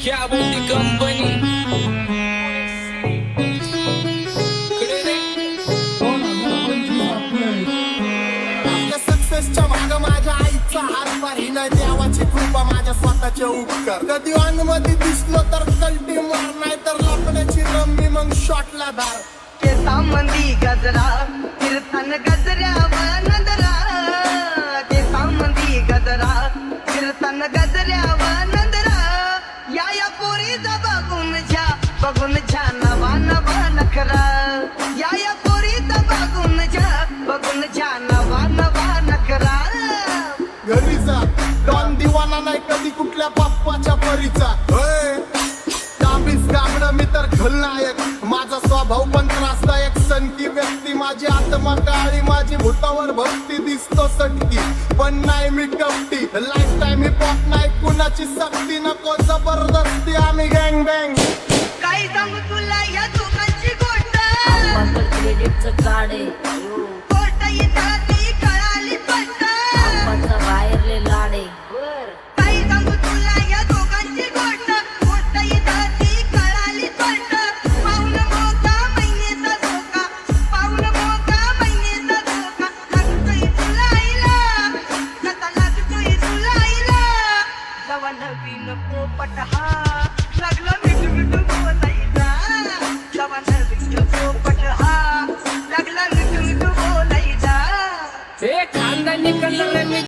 क्या बोलती कंपनी सक्सेसच्या माग माझ्या आईचा हातभार ही नाही देवाची कृपा माझ्या स्वतःचे उपकार कधी मध्ये दिसलो तर कल्टी मार नाही तर लपण्याची रम्मी मग शॉटला धार केसांमंदी गजरा कीर्तन गजऱ्यावर नंदरा केसांमंदी गजरा कीर्तन गजऱ्यावर नंदरा या पोरीचा बघून झा नवा नवा नखरा या पोरीचा बघून झा नवा नवा नखरा घरी जा डॉन दिवाना नाही कधी कुठल्या बाप्पाच्या परीचा गाबड मी तर खलनायक माझा स्वभाव पण त्रासदायक सनकी व्यक्ती माझी आत्मा काळी माझी भूतावर भक्ती दिसतो सटकी पण नाही मी कपटी लाईफ टाइम ही पॉप नाही कुणाची सक्ती नको जबरदस्ती आम्ही गँग बँग काय सांगू तुला या दोघांची गोष्ट क्रेडिटचं कार्ड आहे गोष्ट येतात ती कळाली स्पष्ट आपाचा बाहेरले लाड आहे काय सांगू तुला या दोघांची गोष्ट गोष्ट येतात ती कळाली स्पष्ट पाऊल मोका महिनेचा धोका पाऊल मोका महिनेचा धोका लागतोय तुला आईला कसा लागतोय तुला आईला जवा नवीन पोपट हा लागला मिठू मिठू बोलायचा जवा नवीन पोपट हा लागला मिठू मिठू बोलायचा खानदानी कलर